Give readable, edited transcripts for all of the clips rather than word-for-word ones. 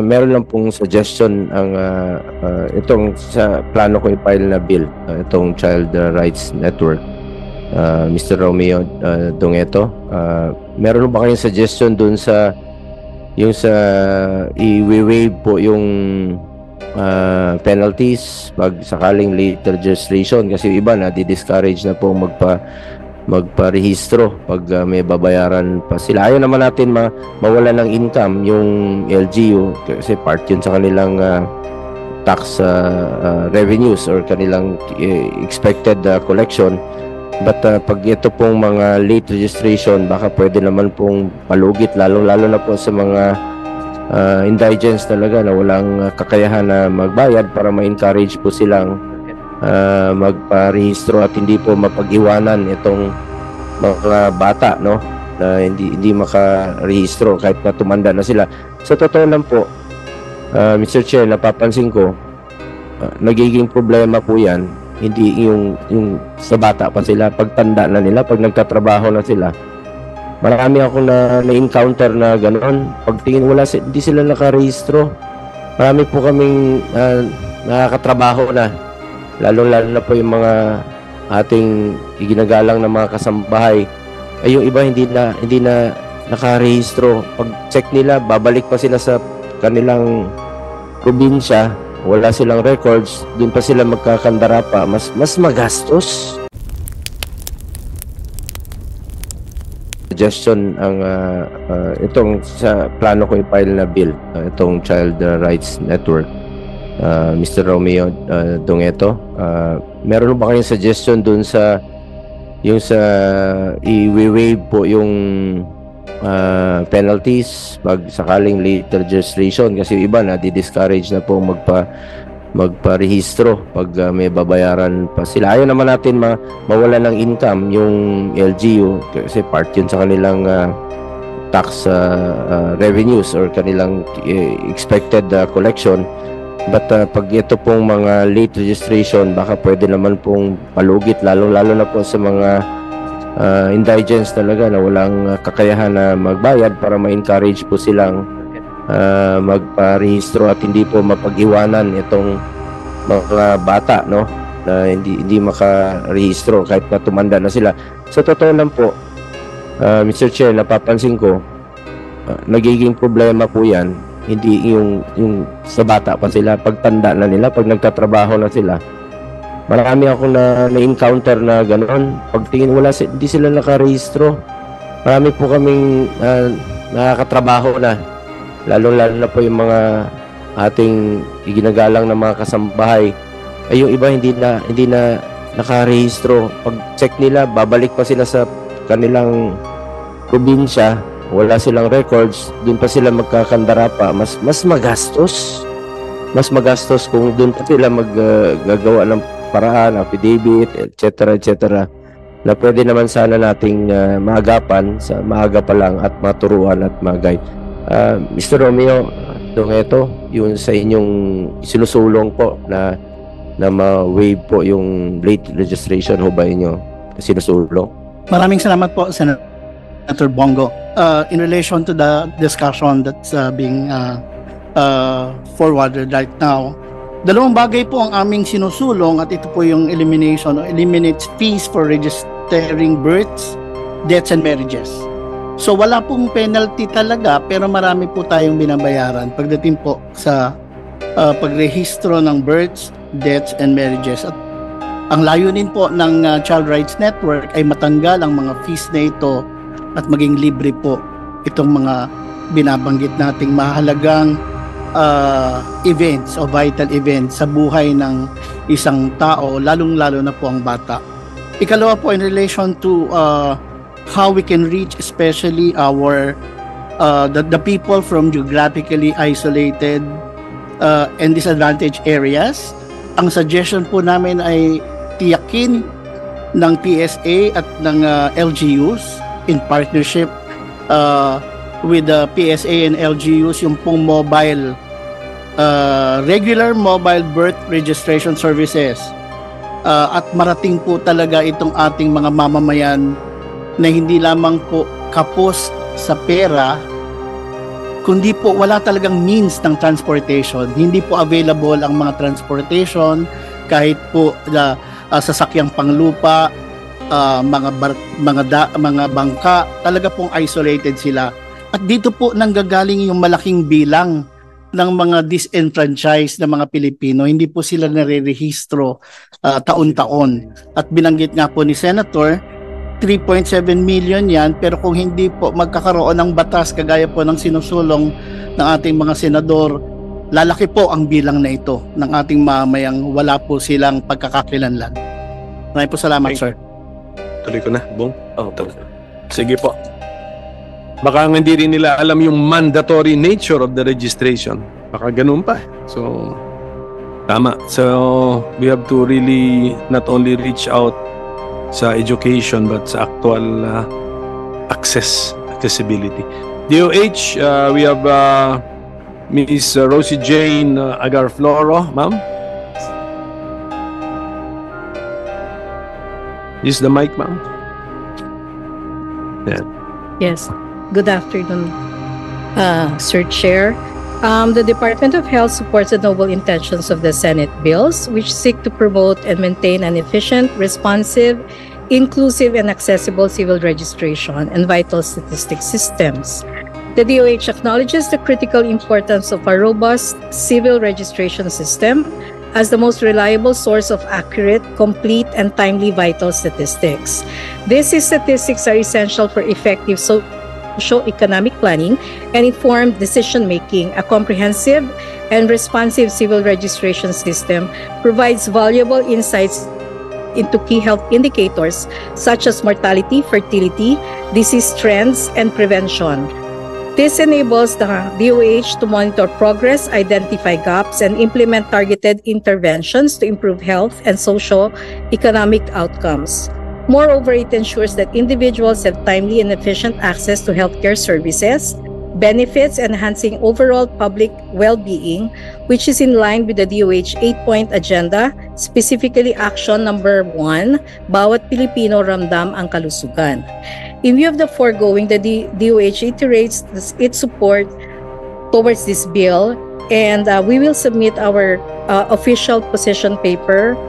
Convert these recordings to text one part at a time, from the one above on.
Meron lang pong suggestion ang itong sa plano ko i-file na bill, itong Child Rights Network, Mr. Romeo Dongeto. Meron ba kayong suggestion dun sa yung sa i-waive po yung penalties pag sakaling late registration, kasi yung iba na di-discourage na po magparehistro pag may babayaran pa sila. Ayaw naman natin mawala ng income yung LGU kasi part yun sa kanilang tax revenues or kanilang expected collection. But pag ito pong mga late registration, baka pwede naman pong palugit, lalo na po sa mga indigents talaga na walang kakayahan na magbayad, para ma-encourage po silang magparehistro at hindi po mapag-iwanan itong mga bata, no, na hindi makarehistro kahit na tumanda na sila. Sa totoo lang po, Mr. Chair, napapansin ko nagiging problema po yan hindi yung sa bata pa sila, pagtanda na nila, pag nagtatrabaho na sila. Marami akong na-encounter na gano'n. Pagtingin, hindi sila nakarehistro. Marami po kaming nakakatrabaho na. Lalo na po yung mga ating iginagalang na mga kasambahay. Ay yung iba hindi na nakarehistro. Pag check nila, babalik pa sila sa kanilang probinsya. Wala silang records. Doon pa sila magkakandara pa. Mas magastos. Suggestion ang itong sa plano ko i-file na bill, itong Child Rights Network, Mr. Romeo Dongeto. Meron ba kayong suggestion dun sa yung sa i-waive po yung penalties pag sakaling late registration, kasi yung iba na di-discourage na po magparehistro pag may babayaran pa sila. Ayaw naman natin mawala ng income yung LGU kasi part yun sa kanilang tax revenues or kanilang expected collection. But pag ito pong mga late registration, baka pwede naman pong palugit, lalo na po sa mga indigents talaga na walang kakayahan na magbayad, para ma-encourage po silang magparehistro at hindi po mapag-iwanan itong mga bata, no, na hindi makarehistro kahit na tumanda na sila. Sa totoo lang po, Mr. Chair, napapansin ko nagiging problema po yan hindi yung sa bata pa sila, pagtanda na nila, pag nagtatrabaho na sila. Marami akong na-encounter na gano'n. Pagtingin, hindi sila nakarehistro. Marami po kaming nakakatrabaho na. Lalo na po yung mga ating iginagalang na mga kasambahay. Ay yung iba hindi na nakarehistro. Pag check nila, babalik pa sila sa kanilang probinsya. Wala silang records. Doon pa sila magkakandara pa. Mas magastos. Mas magastos kung doon pa sila maggagawa ng paraan, affidavit, etc. na pwede naman sana nating maagapan sa maaga pa lang at maturuan at mag-guide. Mr. Romeo Dongeto, yung sa inyong sinusulong po na ma-waive po yung late registration, ho ba inyo sinusulong? Maraming salamat po, Senator Bongo. In relation to the discussion that's being forwarded right now, dalawang bagay po ang aming sinusulong, at ito po yung eliminates fees for registering births, deaths, and marriages. So wala pong penalty talaga, pero marami po tayong binabayaran pagdating po sa pagrehistro ng births, deaths, and marriages. At ang layunin po ng Child Rights Network ay matanggal ang mga fees na ito at maging libre po itong mga binabanggit nating mahalagang events o vital events sa buhay ng isang tao, lalong-lalo na po ang bata. Ikalawa po, in relation to how we can reach especially the people from geographically isolated and disadvantaged areas, ang suggestion po namin ay tiyakin ng PSA at ng LGUs in partnership with the PSA and LGUs yung pong regular mobile birth registration services, at marating po talaga itong ating mga mamamayan na hindi lamang po kapos sa pera kundi po wala talagang means ng transportation. Hindi po available ang mga transportation, kahit po sasakyang panglupa, mga bangka, talaga pong isolated sila. At dito po nanggagaling yung malaking bilang ng mga disenfranchised na mga Pilipino. Hindi po sila nare-rehistro taon-taon. At binanggit nga po ni Senator, 3.7 million yan, pero kung hindi po magkakaroon ng batas kagaya po ng sinusulong ng ating mga senador, lalaki po ang bilang na ito ng ating mamamayang wala po silang pagkakakilanlan. Maraming po salamat, sir. Tuloy ko na, Bong. Sige po. Baka hindi rin nila alam yung mandatory nature of the registration. Baka ganun pa. So, tama. So, we have to really not only reach out sa education but sa actual accessibility. DOH, we have Ms. Rosie Jane Agarfloro, ma'am. Use the mic, ma'am. Yeah. Yes. Good afternoon, Sir Chair. The Department of Health supports the noble intentions of the Senate bills, which seek to promote and maintain an efficient, responsive, inclusive, and accessible civil registration and vital statistic systems. The DOH acknowledges the critical importance of a robust civil registration system as the most reliable source of accurate, complete, and timely vital statistics. These statistics are essential for effective socio-economic planning and informed decision-making. A comprehensive and responsive civil registration system provides valuable insights into key health indicators such as mortality, fertility, disease trends, and prevention. This enables the DOH to monitor progress, identify gaps, and implement targeted interventions to improve health and socio-economic outcomes. Moreover, it ensures that individuals have timely and efficient access to healthcare services, benefits, enhancing overall public well-being, which is in line with the DOH 8-point agenda, specifically action number 1, bawat Pilipino ramdam ang kalusugan. In view of the foregoing, the DOH iterates its support towards this bill, and we will submit our official position paper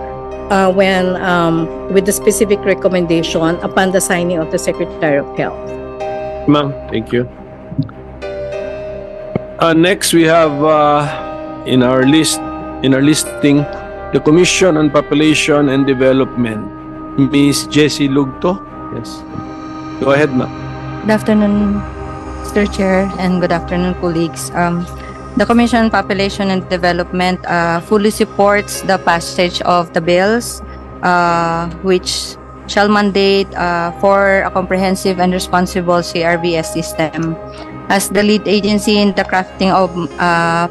with the specific recommendation upon the signing of the Secretary of Health. Ma'am, thank you. Next, we have in our listing the Commission on Population and Development, Ms. Jessie Lugto. Yes. Go ahead, ma'am. Good afternoon, Mr. Chair, and good afternoon, colleagues. The Commission on Population and Development fully supports the passage of the bills, which shall mandate for a comprehensive and responsible CRVS system. As the lead agency in the crafting of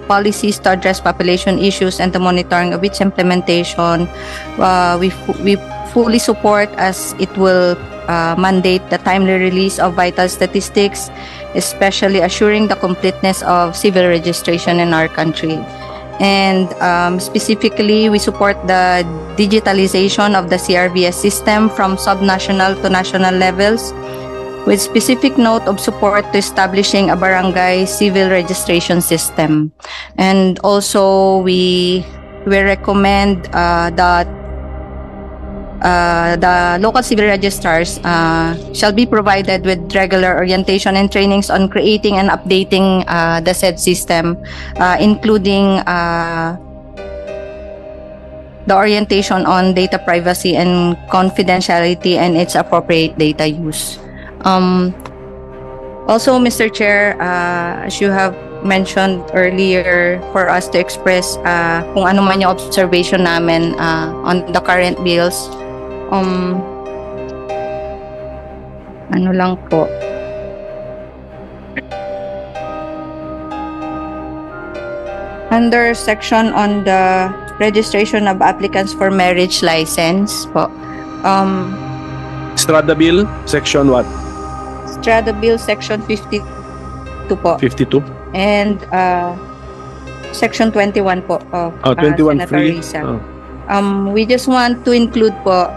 policies to address population issues and the monitoring of its implementation, we fully support as it will mandate the timely release of vital statistics, especially assuring the completeness of civil registration in our country. And specifically, we support the digitalization of the CRVS system from subnational to national levels, with specific note of support to establishing a barangay civil registration system. And also, we recommend that the local civil registrars shall be provided with regular orientation and trainings on creating and updating the said system, including the orientation on data privacy and confidentiality and its appropriate data use. Also, Mr. Chair, as you have mentioned earlier, for us to express kung ano man yung observation namin on the current bills, ano lang po. Under section on the registration of applicants for marriage license po. Strada Bill, section what? Strada Bill, section 52 po. 52? And section 21 po of 21 Senator free? Risa. We just want to include po,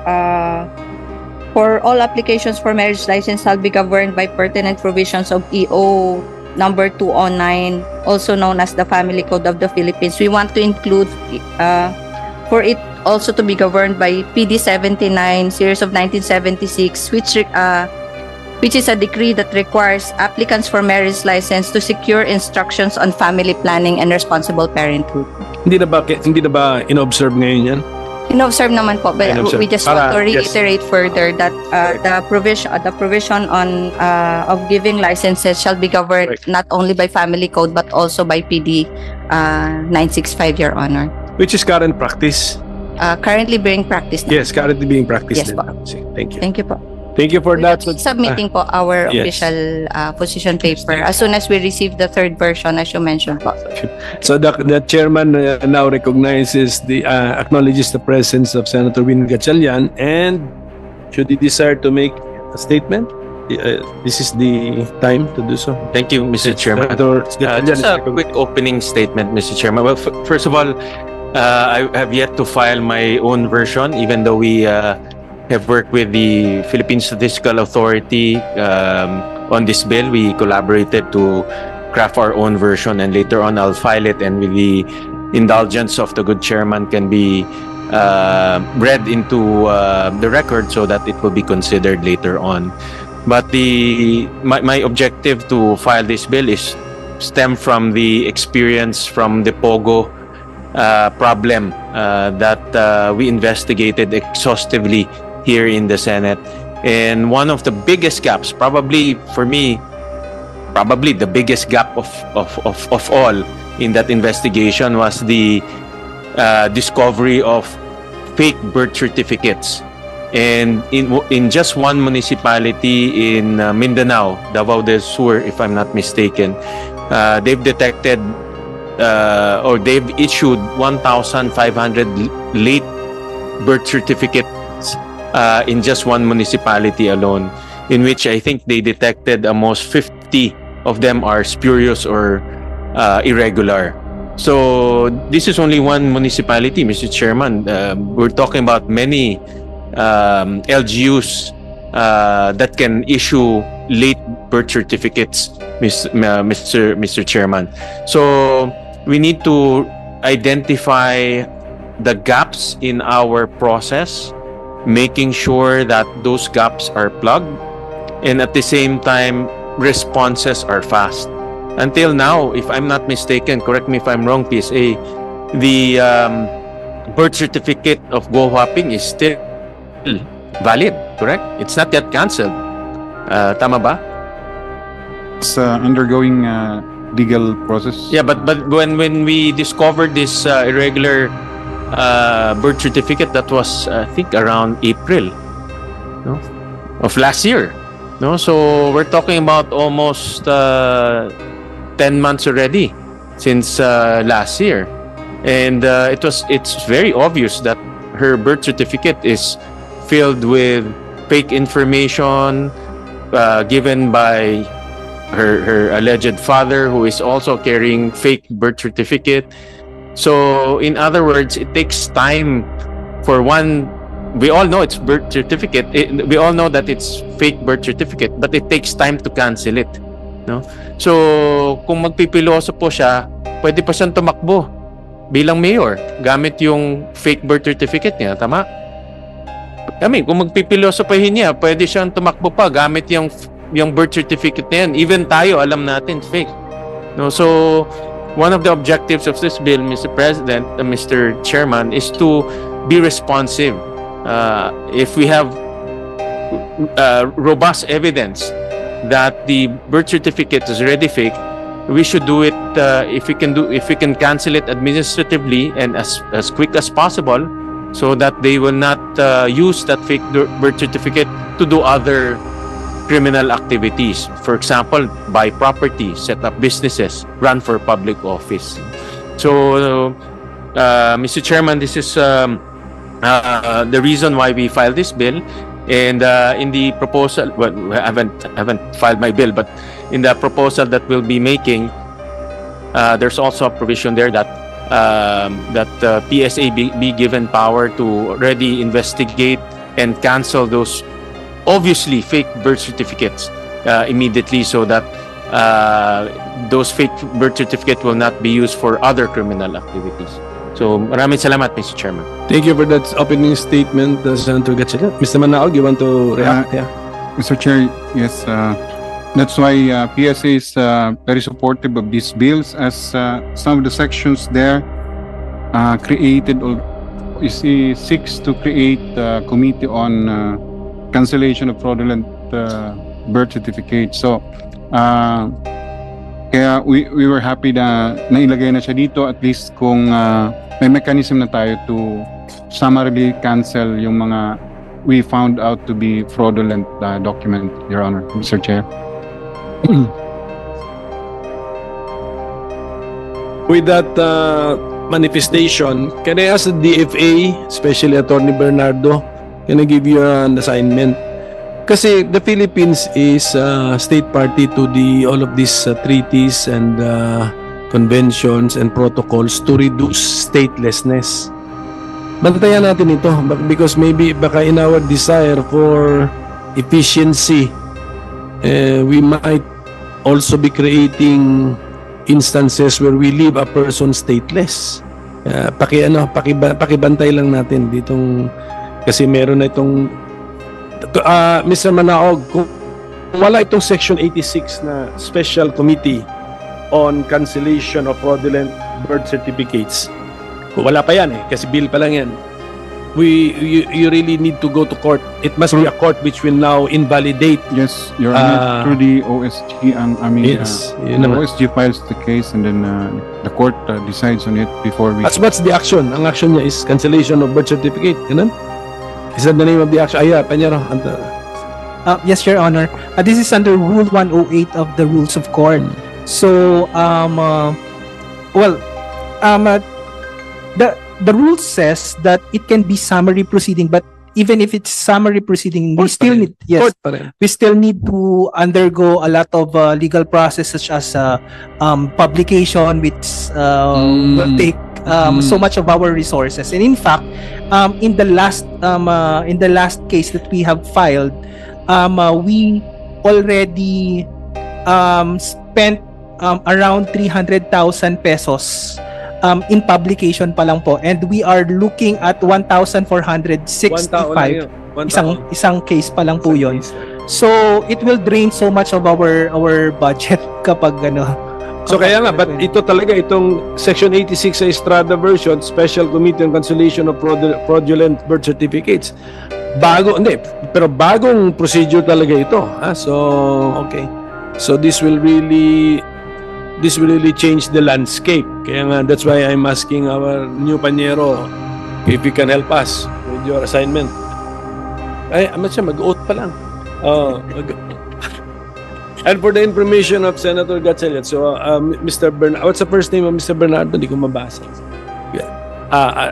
for all applications for marriage license shall be governed by pertinent provisions of EO number 209, also known as the Family Code of the Philippines. We want to include for it also to be governed by PD 79 series of 1976, which is a decree that requires applicants for marriage license to secure instructions on family planning and responsible parenthood. Hindi na ba in-observe ngayon yan? In-observe naman po, but In-observe. we just want to reiterate further that the provision on of giving licenses shall be governed Right. not only by family code but also by PD 965, Your Honor. Which is current practice. Currently being practiced. Yes, currently being practiced. Yes, din. po. Thank you. Thank you po. Thank you for We that. will be submitting po our yes. official position paper as soon as we receive the third version, as you mentioned po. So the chairman now recognizes acknowledges the presence of Senator Win Gatchalian, and should he desire to make a statement, this is the time to do so. Thank you, Mr. Chairman. Senator Gatchalian Just is a recognized. quick opening statement, Mr. Chairman. Well, first of all, I have yet to file my own version, even though we have worked with the Philippine Statistical Authority on this bill. We collaborated to craft our own version, and later on I'll file it, and with the indulgence of the good chairman can be read into the record so that it will be considered later on. But my objective to file this bill is stem from the experience from the POGO problem that we investigated exhaustively here in the Senate. And one of the biggest gaps, probably for me, probably the biggest gap of all in that investigation was the discovery of fake birth certificates. And in just one municipality in Mindanao, Davao del Sur, if I'm not mistaken, they've detected or they've issued 1,500 late birth certificates in just one municipality alone, in which I think they detected almost 50 of them are spurious or irregular. So this is only one municipality, Mr. Chairman. We're talking about many LGUs that can issue late birth certificates, Mr. Chairman. So we need to identify the gaps in our process, making sure that those gaps are plugged, and at the same time, responses are fast. Until now, if I'm not mistaken, correct me if I'm wrong, PSA, the birth certificate of Go Huaping is still valid, correct? It's not yet cancelled. Tama ba? It's undergoing legal process. Yeah, but when we discovered this irregular birth certificate, that was I think around April, no, of last year, no. So we're talking about almost 10 months already since last year, and it's very obvious that her birth certificate is filled with fake information given by her alleged father, who is also carrying fake birth certificate. So in other words, it takes time for one. We all know it's birth certificate. We all know that it's fake birth certificate, but it takes time to cancel it, no? So kung magpipiloso po siya, pwede pa siyang tumakbo bilang mayor gamit yung fake birth certificate niya, tama? I mean, kung magpipiloso pa niya, pwede siyang tumakbo pa gamit yung birth certificate na yan. Even tayo, alam natin, fake. No? So, one of the objectives of this bill, Mr. President, Mr. Chairman, is to be responsive. If we have robust evidence that the birth certificate is already fake, we should do it. If we can cancel it administratively and as quick as possible, so that they will not use that fake birth certificate to do other criminal activities. For example, buy property, set up businesses, run for public office. So, Mr. Chairman, this is the reason why we filed this bill. And in the proposal, well, I haven't filed my bill, but in the proposal that we'll be making, there's also a provision there that PSA be given power to already investigate and cancel those obviously fake birth certificates immediately, so that those fake birth certificate will not be used for other criminal activities. So maraming salamat, Mr. Chairman. Thank you for that opening statement, Senator Gatchalian. Mr. Manaog, you want to react? Yeah. Mr. Chair, yes, that's why PSA is very supportive of these bills, as some of the sections there created or seeks to create a committee on cancellation of fraudulent birth certificates. So, kaya we were happy na nailagay na siya dito, at least kung may mechanism na tayo to summarily cancel yung mga we found out to be fraudulent document, Your Honor, Mr. Chair. With that manifestation, can I ask the DFA, especially Attorney Bernardo, can I give you an assignment? Kasi the Philippines is state party to all of these treaties and conventions and protocols to reduce statelessness. Bantayan natin ito because maybe baka in our desire for efficiency, we might also be creating instances where we leave a person stateless. Pakibantay lang natin ditong, kasi meron na itong Mr. Manaog, kung wala itong Section 86 na Special Committee on Cancellation of Fraudulent Birth Certificates, wala pa yan kasi bill pa lang yan. You really need to go to court. It must be a court which will now invalidate. Yes, Your Honor, through the OSG, yes, the OSG files the case, and then the court decides on it before we... What's the action? Ang action niya is cancellation of birth certificate. Ganun? Is that the name of the action? Panyero. Yes, Your Honor. This is under Rule 108 of the Rules of Court. So, the rule says that it can be summary proceeding, but even if it's summary proceeding, we still need to undergo a lot of legal process, such as publication, which will take so much of our resources. And in fact, in the last case that we have filed, we already spent around 300,000 pesos in publication pa lang po, and we are looking at 1,465. Isang case pa lang po yun. So it will drain so much of our budget kapag So kaya nga, but ito talaga, itong Section 86 sa Estrada version, Special Committee on Cancellation of Fraudulent Birth Certificates. Bagong procedure talaga ito. So, okay. So this will really change the landscape. Kaya nga, that's why I'm asking our new Panyero if he can help us with your assignment. Mag-oath pa lang. And for the information of Senator Gatchalian, so Mr. Bernardo, what's the first name of Mr. Bernardo? Hindi ko mabasa.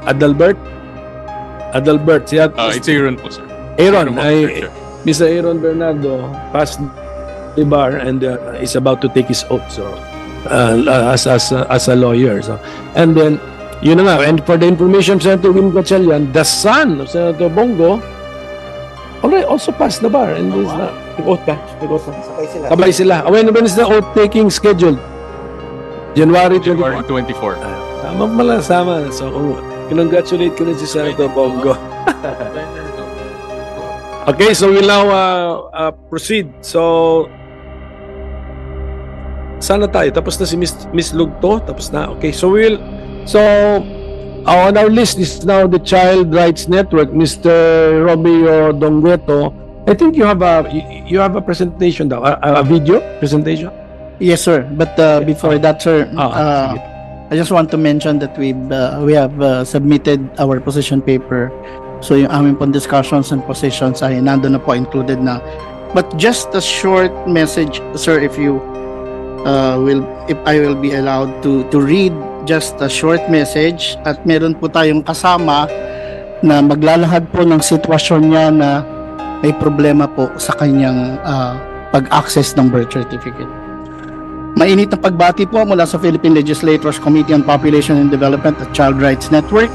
Adalbert? It's Aaron po, sir. Aaron, Mr. Aaron Bernardo passed the bar and is about to take his oath. So, as a lawyer. So, and then, yun na nga, and for the information of Senator Win Gatchalian, the son of Senator Bongo, already also passed the bar and is na nag-oath pa. Sabay sila. When is the oath taking scheduled? January 24. Tama pala, sama. So, congratulate ko rin si Senator Bongo. Okay, so we'll now proceed. So, sana tayo. Tapos na si Miss Lugto. Tapos na. Okay, so on our list is now the Child Rights Network, Mr. Romeo Dongueto. I think you have a presentation, a video presentation. Yes, sir. But before that, sir, I just want to mention that we have submitted our position paper. So yung aming pong discussions and positions ay nandun na po, included na. But just a short message, sir, if I will be allowed to read just a short message, at meron po tayong kasama na maglalahad po ng sitwasyon niya na may problema po sa kanyang pag-access ng birth certificate. Mainit na pagbati po mula sa Philippine Legislators Committee on Population and Development at Child Rights Network.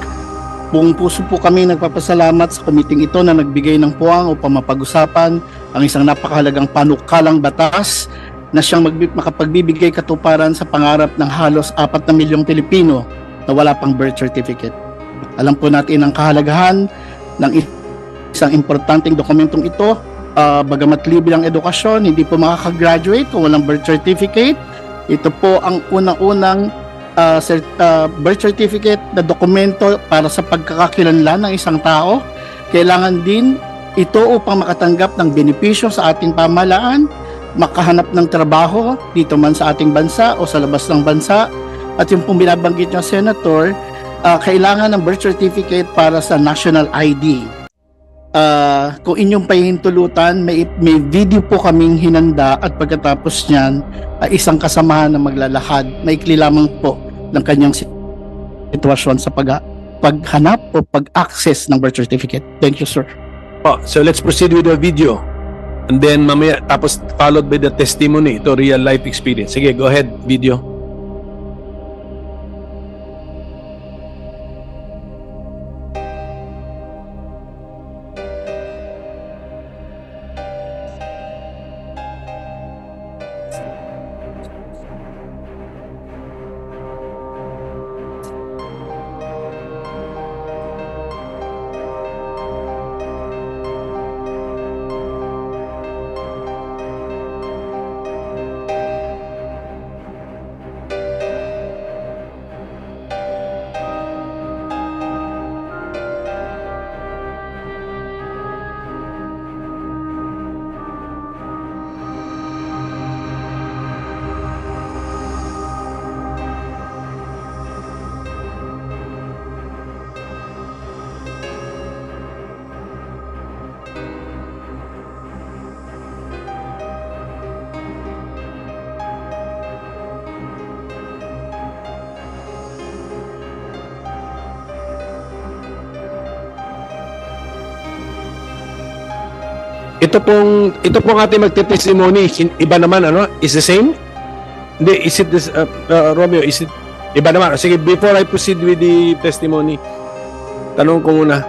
Buong puso po kami nagpapasalamat sa komiting ito na nagbigay ng puwang upang mapag-usapan ang isang napakahalagang panukalang batas na siyang makapagbibigay katuparan sa pangarap ng halos 4 na milyong Pilipino na wala pang birth certificate. Alam po natin ang kahalagahan ng isang importanteng dokumentong ito. Bagamat libre ang edukasyon, hindi po makakagraduate kung walang birth certificate. Ito po ang unang-unang birth certificate na dokumento para sa pagkakakilanlan ng isang tao. Kailangan din ito upang makatanggap ng benepisyo sa ating pamahalaan, makahanap ng trabaho dito man sa ating bansa o sa labas ng bansa. At yung pong binabanggit niya, Senator, kailangan ng birth certificate para sa national ID. Kung inyong pahihintulutan, may video po kaming hinanda at pagkatapos niyan, isang kasamahan na maglalakad. Maikli lamang po ng kanyang sitwasyon sa paghanap o pag-access ng birth certificate. Thank you, sir. So let's proceed with the video. And then mamaya, tapos followed by the testimony, ito real life experience. Sige, go ahead, video. Ito pong ating magte-testimony, iba naman, ano? Is the same? Hindi, is it this, Romeo, is it iba naman? Sige, before I proceed with the testimony, tanong ko muna,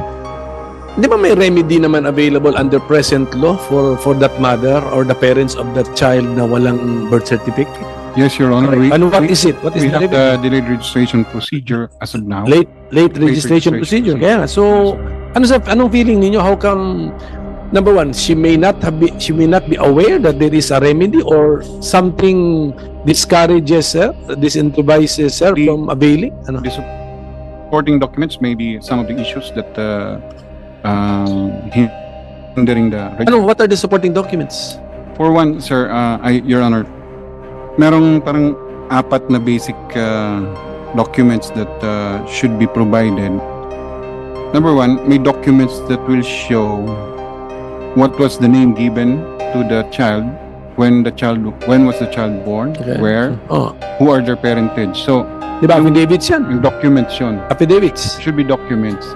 di ba may remedy naman available under present law for that mother or the parents of that child na walang birth certificate? Yes, Your Honor. What is it? What is we the have remedy? the delayed registration procedure as of now. Late registration procedure. Kaya, so, anong feeling ninyo? How come, number one, she may not be aware that there is a remedy or something discourages her, disincentivizes her from availing? Ano? The supporting documents may be some of the issues that hindering the registration. What are the supporting documents? For one, sir, Your Honor, merong parang 4 na basic documents that should be provided. Number one, may documents that will show what was the name given to the child, when was the child born, where, who are their parentage. So, di ba affidavits yan? Yung documents yun. Affidavits. Should be documents.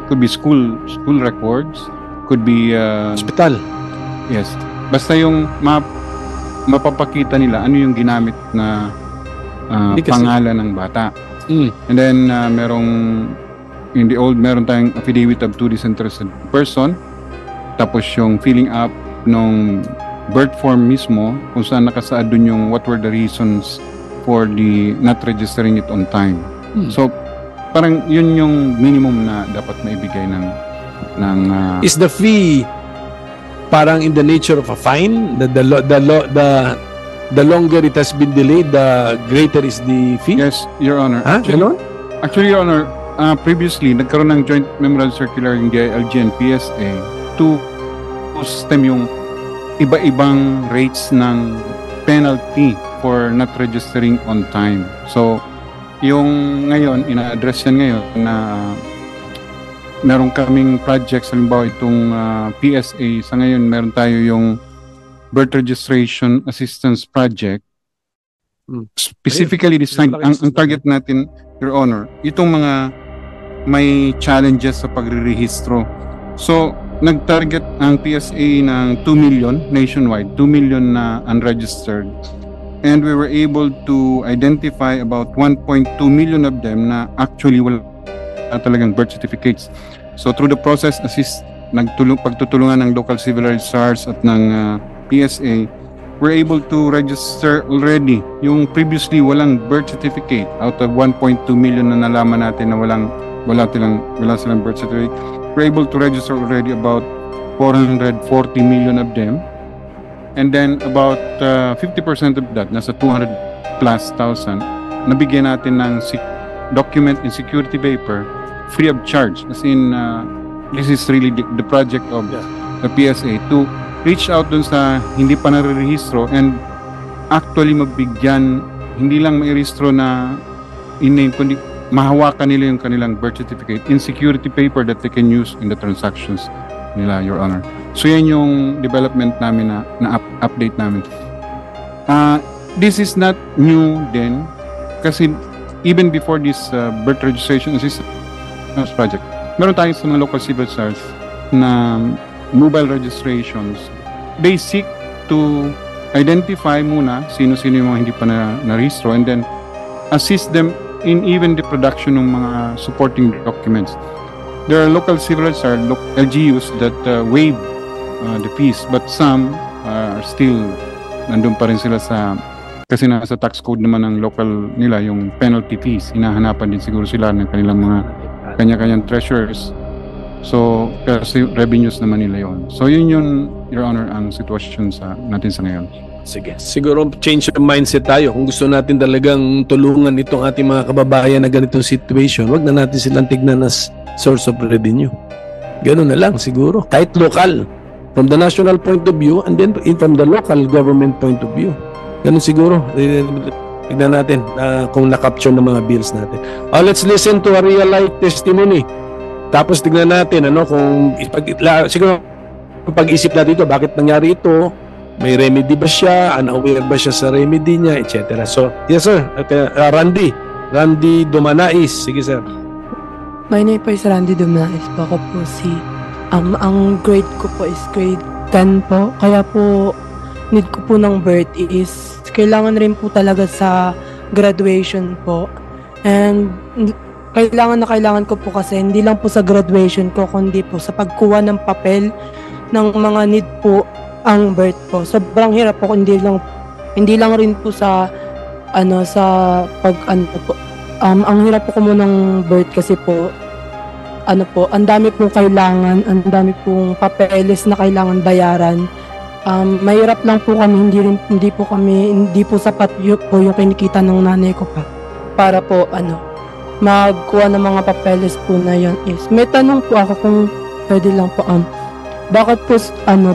Could be school records, could be hospital. Yes. Basta yung mapapakita nila ano yung ginamit na pangalan ng bata. And then meron tayong affidavit of two disinterested person. Tapos yung filling up nung birth form mismo, kung saan nakasaad dun yung what were the reasons for the not registering it on time. So parang yun yung minimum na dapat maibigay ng Is the fee parang in the nature of a fine? The longer it has been delayed, the greater is the fee? Yes, Your Honor. Actually, Your Honor, previously nagkaroon ng joint memorandum circular yung DILG and PSA to system yung iba-ibang rates ng penalty for not registering on time. So, yung ngayon, ina-address yan ngayon na meron kaming projects, halimbawa itong PSA, sa ngayon meron tayo yung birth registration assistance project. Specifically designed, ang target natin, Your Honor, itong mga may challenges sa pagre-rehistro. So, nag-target ang PSA ng 2 million nationwide, 2 million na unregistered. And we were able to identify about 1.2 million of them na actually wala talagang birth certificates. So through the process, pagtutulungan ng local civil registrars at ng PSA, we're able to register already yung previously walang birth certificate out of 1.2 million na nalaman natin na wala silang birth certificate. We're able to register already about 440 million of them, and then about 50% of that, nasa 200 plus thousand, nabigyan natin ng document and security paper free of charge. As in, this is really the project of the PSA to reach out dun sa hindi pa nare-rehistro and actually magbigyan, hindi lang mai-rehistro na in-name, kundi mahawakan nila yung kanilang birth certificate in security paper that they can use in the transactions nila, Your Honor. So yan yung development namin na update namin. This is not new din kasi even before this birth registration assistance project, meron tayong sa mga local civil service na mobile registrations. They seek to identify muna sino-sino yung mga hindi pa na-rehistro and then assist them in even the production ng mga supporting documents. There are local civil service, LGUs that waive the fees, but some are still nandun pa rin sila kasi nasa tax code naman ng local nila yung penalty fees. Hinahanapan din siguro sila ng kanilang mga kanya-kanyang treasurers. So, kasi revenues naman nila yon. So, yun Your Honor, ang sitwasyon natin sa ngayon. Sige. Siguro change of mindset tayo. Kung gusto natin talagang tulungan itong ating mga kababayan na ganitong situation, wag na natin silang tignan as source of revenue. Ganun na lang siguro. Kahit local. From the national point of view and then from the local government point of view. Ganun siguro. Tignan natin kung na-capture ng mga bills natin. Let's listen to a real life testimony. Tapos tignan natin kung siguro pag-isip natin ito, bakit nangyari ito, may remedy ba siya, unaware ba siya sa remedy niya, etc. So, yes sir, Randy Dumanais. Sige sir. My name po is Randy Dumanais po. Ako po ang grade ko po is grade 10 po. Kaya po, need ko po ng birth is kailangan rin po talaga sa graduation po. And kailangan ko po kasi hindi lang po sa graduation ko kundi po sa pagkuha ng papel ng mga need po ang birth po. Sobrang hirap po, hindi lang rin po sa po. Ang hirap po ng birth kasi po ang dami pong kailangan, ang dami pong papeles na kailangan bayaran. Mahirap lang po kami, hindi po sapat po yung kinikita ng nanay ko pa para po magkuha ng mga papeles po na yon is. May tanong po ako kung pwede lang po bakit po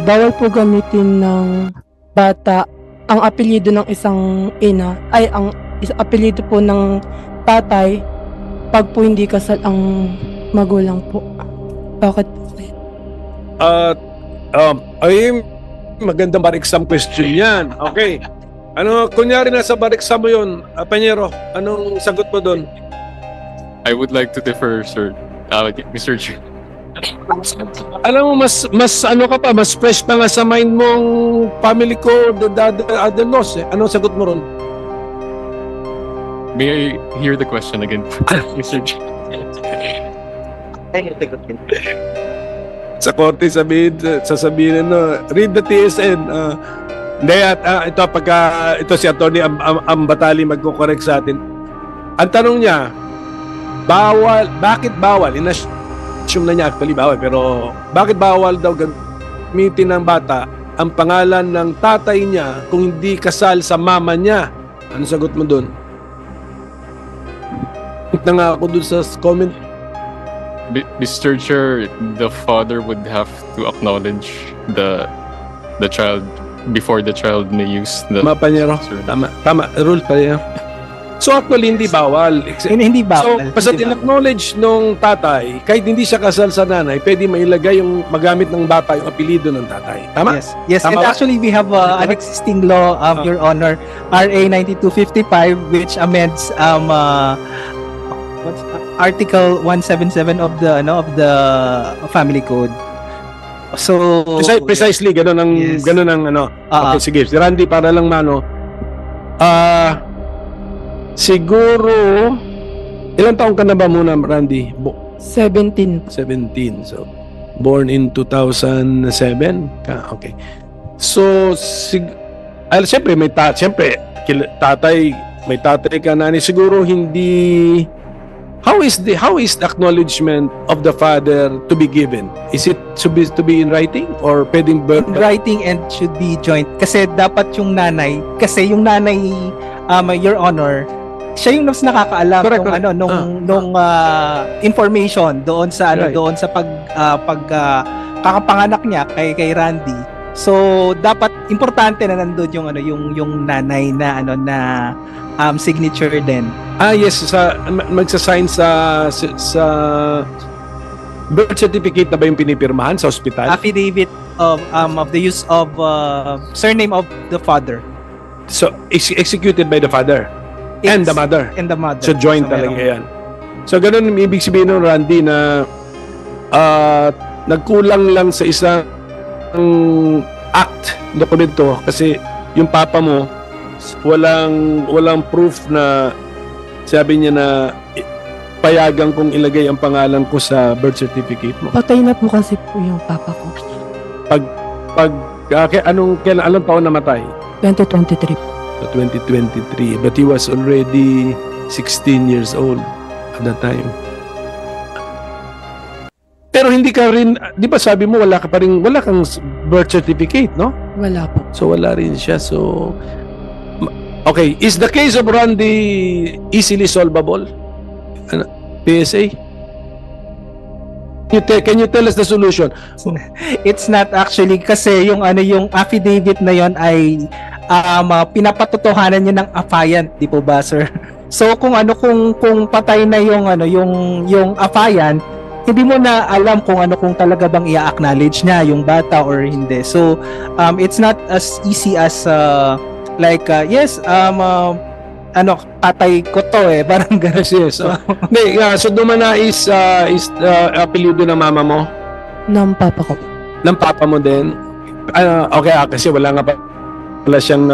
bawal po gamitin ng bata ang apelyido ng isang ina ay ang apelyido po ng tatay pag po hindi kasal ang magulang po. Bakit po? Ay magandang bar exam question yan. Okay. Kunyari nasa bar exam mo yun, Panyero, anong sagot mo doon? I would like to defer, sir. Mr. Chair. Alam mo, mas mas fresh pa nga sa mind mong family ko, the other laws eh. Anong sagot mo ron? May I hear the question again, Mr. Chair? Sa korte sasabihin read the TSN. Hindi, ito pagka ito si Attorney Ambatali magko-correct sa atin. Ang tanong niya, bakit bawal? In-assume na niya actually bawal, pero bakit bawal daw gamitin ng bata ang pangalan ng tatay niya kung hindi kasal sa mama niya? Ano sagot mo doon? Na nga ako doon sa comment. Mr. Chair, the father would have to acknowledge the child before the child may use the Panyero. Tama. Rule pa yan. So actually, hindi bawal. Hindi bawal. So, basta in-acknowledge nung tatay, kahit hindi siya kasal sa nanay, pwede mailagay magamit ng bata yung apelido ng tatay. Tama? Yes. Tama. And actually, we have an existing law, Your Honor, RA 9255, which amends Article 177 of the Family Code. So precisely ganun ang Okay, sige. Si Randy para lang siguro ilang taon ka na ba muna, Randy? 17. 17. So born in 2007. Okay. So Siyempre, tatay, may tatay ka, nanay. Siguro hindi... How is the acknowledgement of the father to be given? Is it to be in writing or pwedeng In writing and should be joint kasi dapat yung nanay Your Honor, siya yung mas nakakaalam Correct, nung information doon sa Right. doon sa kakapanganak niya kay Randy. So dapat importante na nandoon yung nanay na signature din. Yes, magsasign sa birth certificate na ba yung pinipirmahan sa ospital? Affidavit of the use of surname of the father So, executed by the father and the mother. and the mother. So, joint talaga yan. So, ganun ibig sabihin ng Randy na nagkulang lang sa isang act dokumento kasi yung papa mo walang proof na sabi niya na payagan kong ilagay ang pangalan ko sa birth certificate mo. Patay na po kasi po yung papa ko. Anong taon namatay? 2023 po. So 2023, but he was already 16 years old at that time. Pero hindi ka rin, di ba sabi mo wala kang birth certificate, no? Wala po. So wala rin siya. So okay, is the case of Randy easily solvable? PSA? Can you tell us the solution? It's not actually kasi yung affidavit na yon ay pinapatotohanan niya ng affiant, di po ba, sir? So kung patay na yung affiant, hindi mo na alam kung talaga bang i-acknowledge niya yung bata or hindi. So it's not as easy as patay ko to parang gano'n. Yes. So dumana is apelyido ng mama mo? Ng papa ko. Ng papa mo din? Okay, kasi wala siyang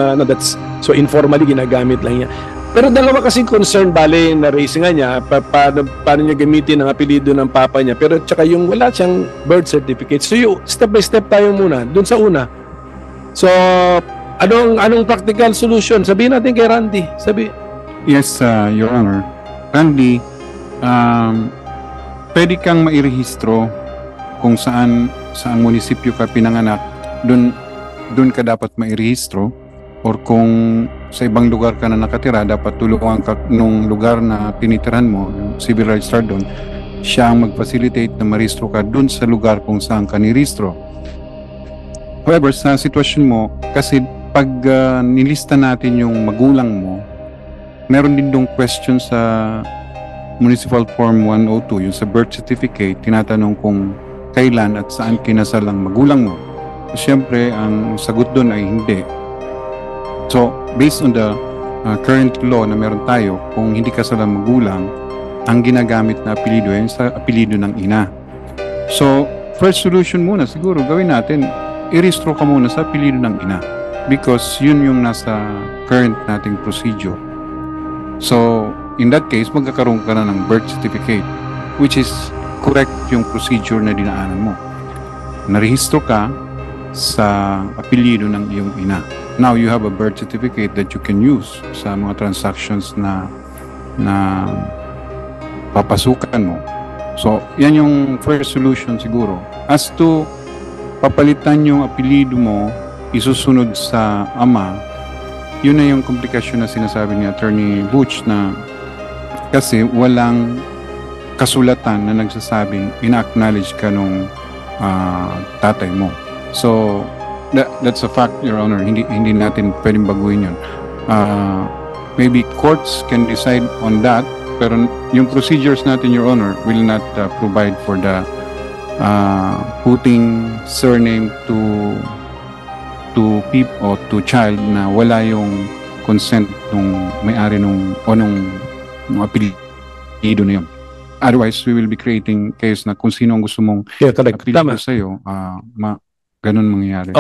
so informally ginagamit lang niya. Pero dalawa kasing concern na raise nga niya, paano niya gamitin ang apelyido ng papa niya, pero tsaka yung wala siyang birth certificate. So step by step tayo muna dun sa una. So anong practical solution? Sabihin natin kay Randy. Yes, Your Honor. Randy, pwede kang mairehistro kung saan munisipyo ka pinanganak, dun ka dapat mairehistro, or kung sa ibang lugar ka na nakatira, dapat tulungan ka nung lugar na tinitirahan mo, yung civil registrar doon, siya ang mag-facilitate na marehistro ka dun sa lugar kung saan ka nirehistro. However, sa sitwasyon mo, kasi pag nilista natin yung magulang mo, meron din dong question sa Municipal Form 102, yung sa birth certificate, tinatanong kung kailan at saan kinasal ang magulang mo. So, siyempre, ang sagot doon ay hindi. So, based on the current law na meron tayo, kung hindi kasal ang magulang, ang ginagamit na apelyido ay sa apelyido ng ina. So, first solution muna, siguro gawin natin, i-rehistro ka muna sa apelyido ng ina. Because yun yung nasa current nating procedure. So, in that case, magkakaroon ka na ng birth certificate, which is correct yung procedure na dinaanan mo. Narehistro ka sa apelyido ng iyong ina. Now, you have a birth certificate that you can use sa mga transactions na papasukan mo. So, yan yung first solution siguro. As to papalitan yung apelyido mo, isusunod sa ama, yun na yung komplikasyon na sinasabi ni Attorney Butch, na kasi walang kasulatan na nagsasabing ina-acknowledge ka nung tatay mo. So that's a fact, Your Honor. Hindi natin pwedeng baguhin yun. Maybe courts can decide on that, pero yung procedures natin, Your Honor, will not provide for the putting surname to people or to child na wala yung consent nung may-ari nung apelyido na yun. Otherwise, we will be creating case na kung sino ang gusto mong apelyido sa'yo, ganun mangyayari.